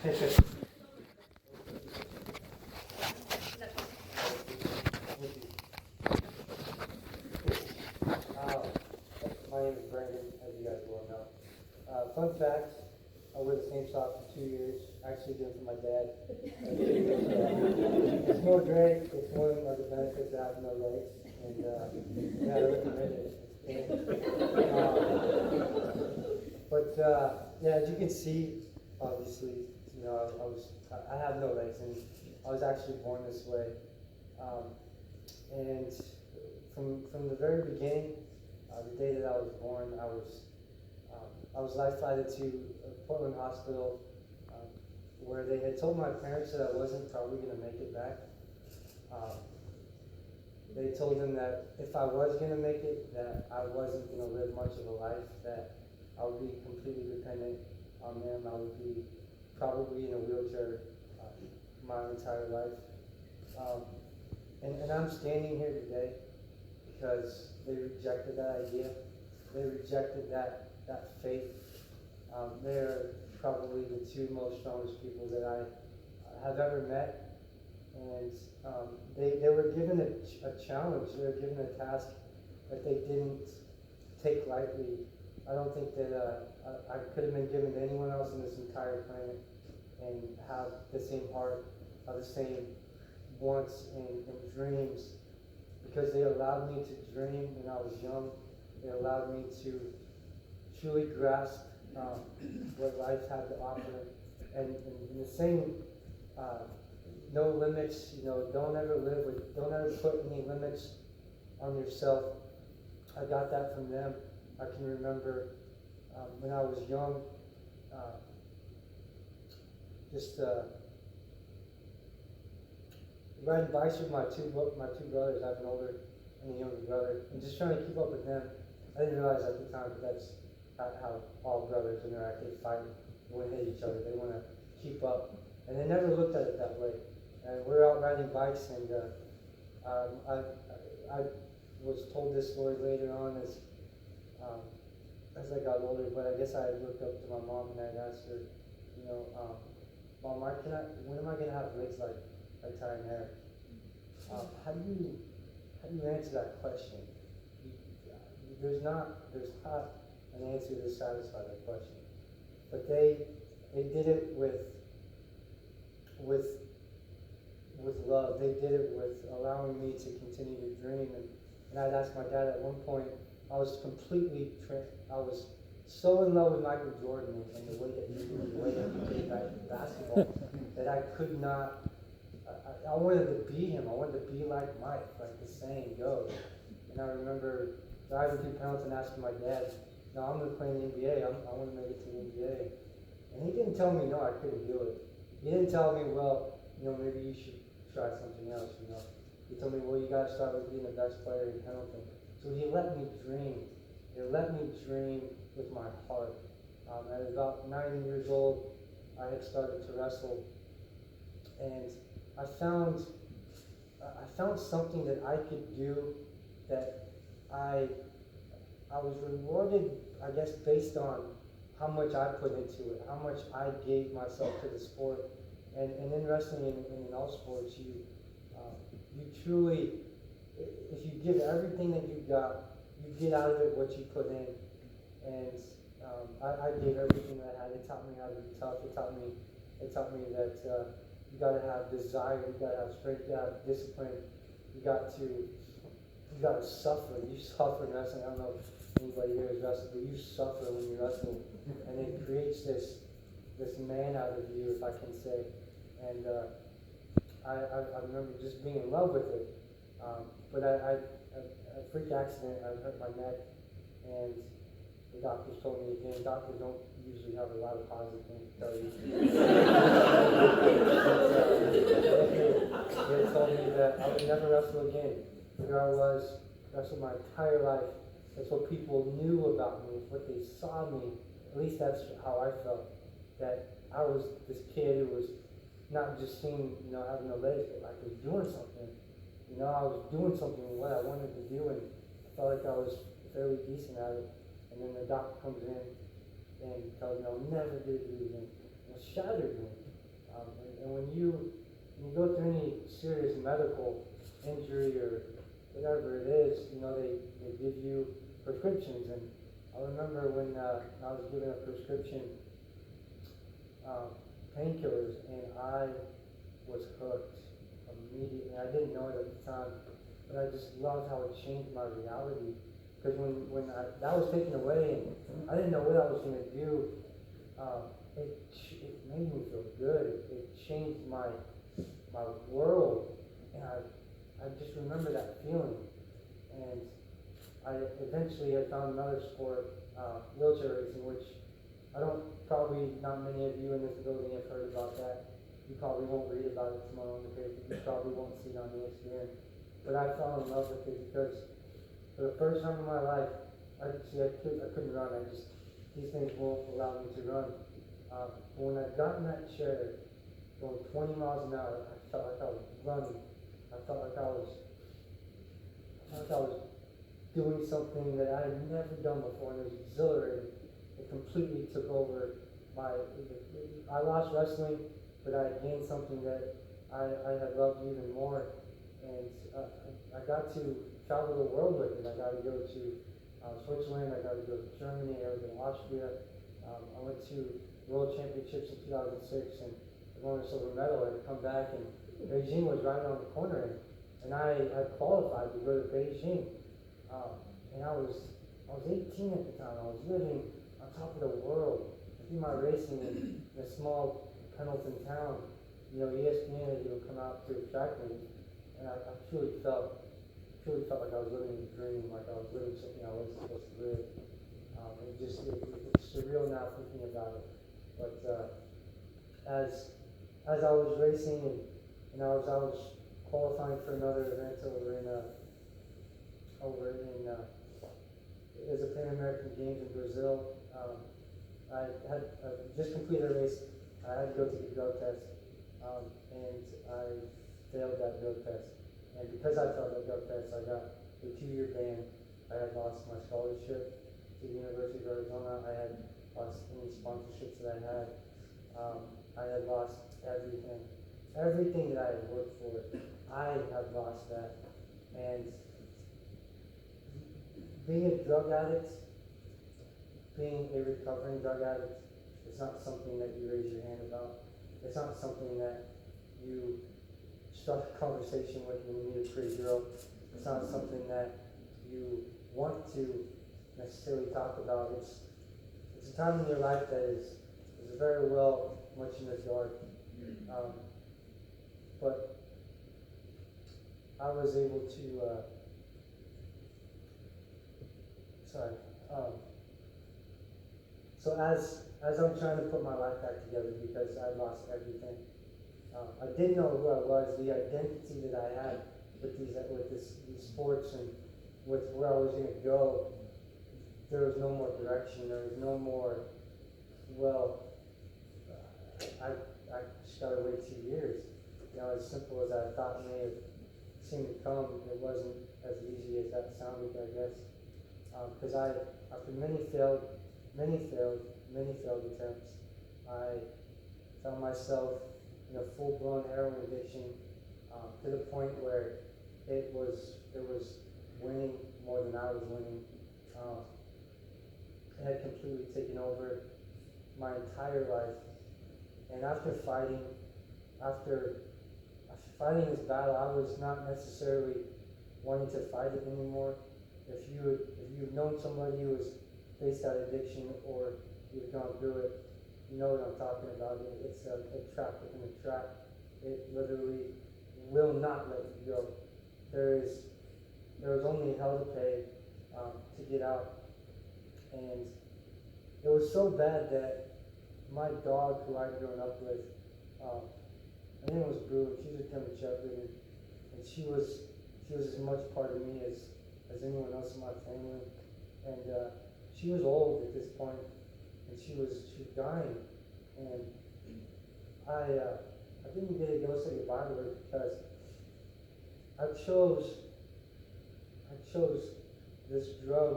My name is Brandon, as you guys well know. Fun fact, I wear the same socks for 2 years. Actually did it for my dad. It's no drink. It's one of the benefits of having no legs. And yeah, I recommend it. Yeah, as you can see, obviously, you know, I have no legs, and I was actually born this way. And from the very beginning, the day that I was born, I was life flighted to Portland Hospital, where they had told my parents that I wasn't probably going to make it back. They told them that if I was going to make it, that I wasn't going to live much of a life, that I would be completely dependent on them. I would be probably in a wheelchair my entire life. And I'm standing here today because they rejected that idea. They rejected that faith. They're probably the two most strongest people that I have ever met. And they were given a challenge. They were given a task that they didn't take lightly. I don't think that I could have been given to anyone else on this entire planet and have the same heart, have the same wants and dreams, because they allowed me to dream when I was young. They allowed me to truly grasp what life had to offer. And in the same, no limits, you know, don't ever put any limits on yourself. I got that from them. I can remember when I was young, just riding bikes with my two brothers. I have an older and a younger brother, and just trying to keep up with them. I didn't realize at the time that that's how all brothers interact. They fight, they want to hit each other, they want to keep up, and they never looked at it that way. And we're out riding bikes, and I was told this story later on as I got older. But I guess I looked up to my mom and I asked her, you know, Mom, when am I gonna have legs like tying hair? How do you answer that question? There's not an answer to satisfy that question. But they did it with love. They did it with allowing me to continue to dream. And I'd ask my dad at one point, I was so in love with Michael Jordan and the way that he played basketball that I could not. I wanted to be him. I wanted to be like Mike, like the saying goes. And I remember driving through Pendleton asking my dad, "No, I'm going to play in the NBA. I want to make it to the NBA." And he didn't tell me no, I couldn't do it. He didn't tell me, well, you know, maybe you should try something else. You know, he told me, well, you got to start with being the best player in Pendleton. So he let me dream. He let me dream with my heart. At about 9 years old, I had started to wrestle, and I found something that I could do that I was rewarded, I guess, based on how much I put into it, how much I gave myself to the sport. And in wrestling and in all sports, you truly, if you give everything that you got, you get out of it what you put in. And I gave everything that I had. It taught me how to be tough. It taught me that you got to have desire. You got to have strength. You got to have discipline. You got to suffer. You suffer in wrestling. I don't know if anybody here has wrestled, but you suffer when you wrestle, and it creates this man out of you, if I can say. And I remember just being in love with it. But a freak accident, I hurt my neck, and the doctors told me again, doctors don't usually have a lot of positive things to tell you. They told me that I would never wrestle again. Here I was, wrestled my entire life. That's what people knew about me, what they saw me. At least that's how I felt. That I was this kid who was not just seen, you know, having no legs, but like was doing something. You know, I was doing something with what I wanted to do, and I felt like I was fairly decent at it. And then the doctor comes in and tells me I'll never do it again. It shattered me. And when you go through any serious medical injury or whatever it is, they give you prescriptions. And I remember when I was given a prescription, painkillers, and I was hooked immediately. I didn't know it at the time, but I just loved how it changed my reality. Because when that was taken away, and I didn't know what I was going to do, it made me feel good. It changed my world, and I just remember that feeling. And I eventually had found another sport, wheelchair racing, which not many of you in this building have heard about that. You probably won't read about it tomorrow in the paper. You probably won't see it on ESPN. But I fell in love with it because for the first time in my life, I couldn't run. These things won't allow me to run. But when I got in that chair, going 20 miles an hour, I felt like I was running. I felt like I was doing something that I had never done before, and it was exhilarating. It completely took over I lost wrestling, but I gained something that I had loved even more. And I got to travel the world with it. I got to go to Switzerland, I got to go to Germany, I was in Austria. I went to World Championships in 2006 and won a silver medal. I had come back, and Beijing was right around the corner, and I had qualified to go to Beijing. And I was 18 at the time. I was living on top of the world. I did my racing in a small Pendleton town. ESPN had even come out to attract me, and I truly felt like I was living a dream, like I was living something I wasn't supposed to live. It's surreal now thinking about it. But as I was racing and I was qualifying for another event over in it was a Pan American Games in Brazil. I had just completed a race. I had to go take a drug test, and I failed that drug test. And because I failed that drug test, I got a 2-year ban. I had lost my scholarship to the University of Arizona. I had lost any sponsorships that I had. I had lost everything. Everything that I had worked for, I had lost that. And being a drug addict, being a recovering drug addict, it's not something that you raise your hand about. It's not something that you start a conversation with when you meet a pretty girl. It's not something that you want to necessarily talk about. It's a time in your life that is very well much in the dark. But I was able to, so as I'm trying to put my life back together because I lost everything, I didn't know who I was, the identity that I had with these sports and with where I was going to go. There was no more direction. There was no more, I just got to wait 2 years. As simple as I thought may have seemed to come, it wasn't as easy as that sounded, I guess. Because after many failed attempts, I found myself in a full-blown heroin addiction, to the point where it was winning more than I was winning. It had completely taken over my entire life. And after fighting this battle, I was not necessarily wanting to fight it anymore. If you've known somebody who has faced that addiction or you've gone through it, you know what I'm talking about. It's a trap within a trap. It literally will not let you go. There was only hell to pay to get out. And it was so bad that my dog, who I'd grown up with, her name was Boo, and she was a German Shepherd, and she was as much part of me as anyone else in my family. And she was old at this point, and she was dying. And I didn't get to go say goodbye to her because I chose this drug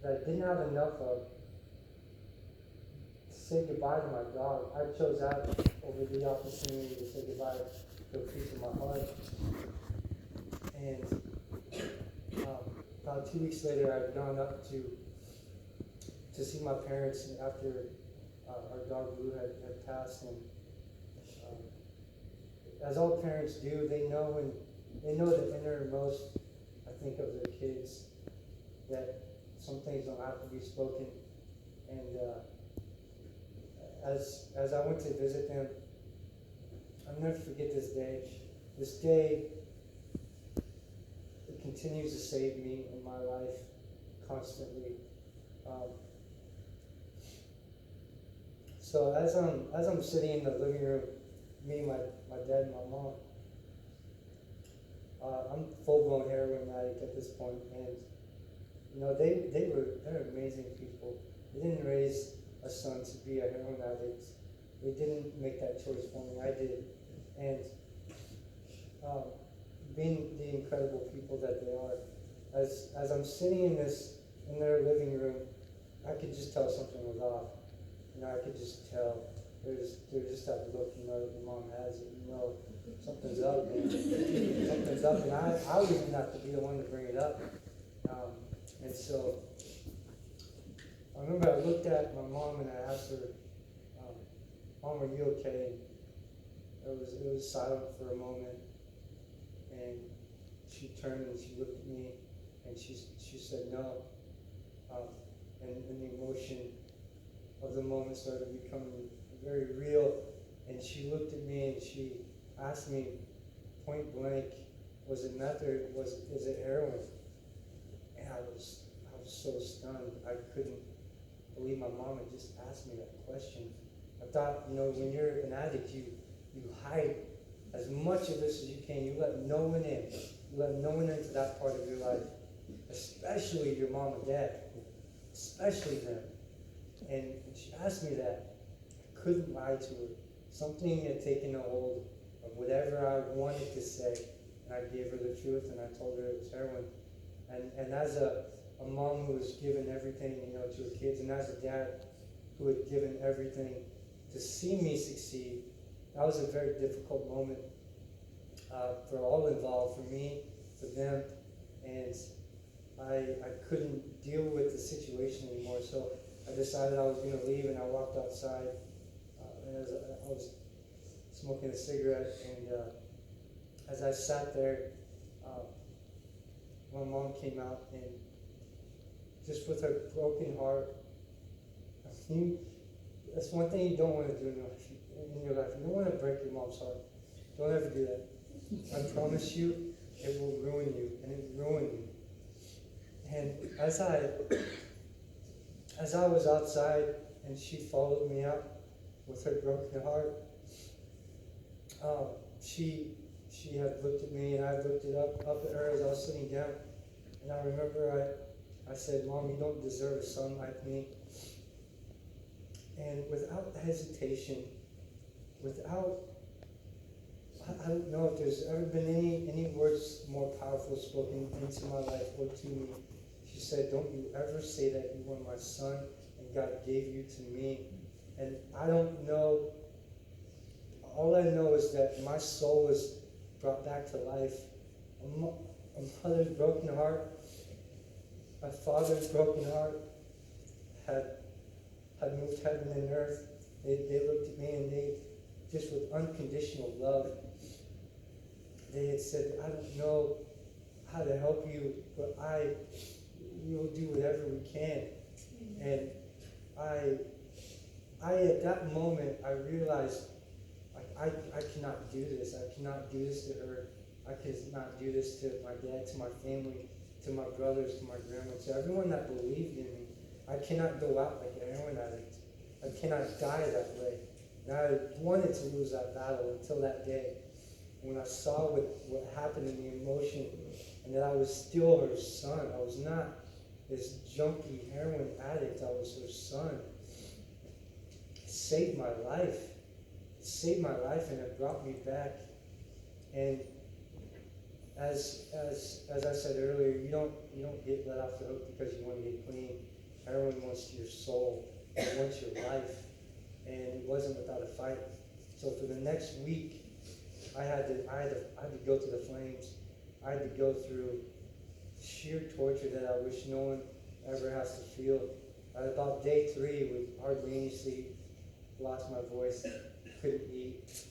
that I didn't have enough of to say goodbye to my dog. I chose that over the opportunity to say goodbye to a piece of my heart. And about 2 weeks later, I'd gone up to see my parents after our dog Blue had passed. And as all parents do, they know the innermost, I think, of their kids, that some things don't have to be spoken. And as I went to visit them, I'll never forget this day. This day, it continues to save me in my life constantly. So as I'm sitting in the living room, me, my dad, and my mom, I'm full-blown heroin addict at this point, and they're amazing people. They didn't raise a son to be a heroin addict. They didn't make that choice for me. I did. And being the incredible people that they are, as I'm sitting in their living room, I could just tell something was off. I could just tell. There's just that look, that your mom has, and something's up, man. Something's up, and I was going to have to be the one to bring it up. And so I remember I looked at my mom and I asked her, Mom, are you okay? It was silent for a moment, and she turned and she looked at me, and she said no. And the emotion of the moment started becoming very real, and she looked at me and she asked me point blank, was it meth or is it heroin? And I was so stunned. I couldn't believe my mom had just asked me that question. I thought, when you're an addict, you hide as much of this as you can. You let no one in. You let no one into that part of your life, especially your mom and dad, especially them. And she asked me that. I couldn't lie to her. Something had taken a hold of whatever I wanted to say, and I gave her the truth, and I told her it was heroin. And as a mom who was given everything, to her kids, and as a dad who had given everything to see me succeed, that was a very difficult moment for all involved, for me, for them, and I couldn't deal with the situation anymore. So I decided I was going to leave, and I walked outside, and as I was smoking a cigarette, and as I sat there, my mom came out, and just with her broken heart, that's one thing you don't want to do in your life. You don't want to break your mom's heart. Don't ever do that. I promise you, it will ruin you, and it ruined me. And as I was outside, and she followed me out with her broken heart, she had looked at me, and I looked up at her as I was sitting down. And I remember I said, Mom, you don't deserve a son like me. And without hesitation, I don't know if there's ever been any words more powerful spoken into my life or to me. She said, don't you ever say that you were my son and God gave you to me. And I don't know, all I know is that my soul was brought back to life. A mother's broken heart, my father's broken heart had moved heaven and earth. They looked at me, and they, just with unconditional love, they had said, I don't know how to help you, but we will do whatever we can. And I at that moment, I realized, I cannot do this. I cannot do this to her. I cannot do this to my dad, to my family, to my brothers, to my grandma, to everyone that believed in me. I cannot go out like a heroin addict. I cannot die that way. And I wanted to lose that battle until that day when I saw what happened in the emotion, and that I was still her son. I was not this junkie heroin addict. I was her son. It saved my life. It saved my life, and it brought me back. And as I said earlier, you don't get let off the hook because you want to get clean. Heroin wants your soul. It wants your life. And it wasn't without a fight. So for the next week, I had to go to the flames. I had to go through sheer torture that I wish no one ever has to feel. At about day 3, with hardly any sleep, lost my voice, couldn't eat.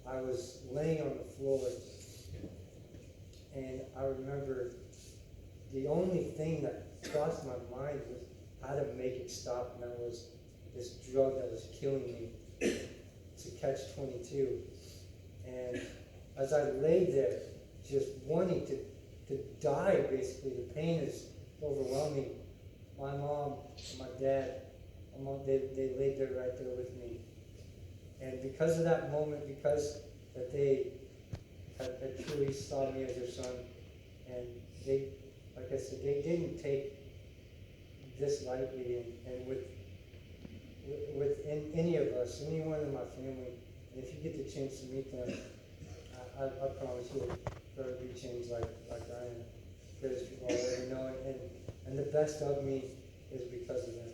I was laying on the floor, and I remember the only thing that crossed my mind was how to make it stop, and that was this drug that was killing me. To catch 22. And as I lay there, just wanting to die, basically, the pain is overwhelming. My mom and my dad, they laid there right there with me. And because of that moment, because that they had truly saw me as their son, and they, like I said, they didn't take this lightly, and with any of us, anyone in my family, and if you get the chance to meet them, I promise you'll forever be changed like I am. Because people already know it, and the best of me is because of them.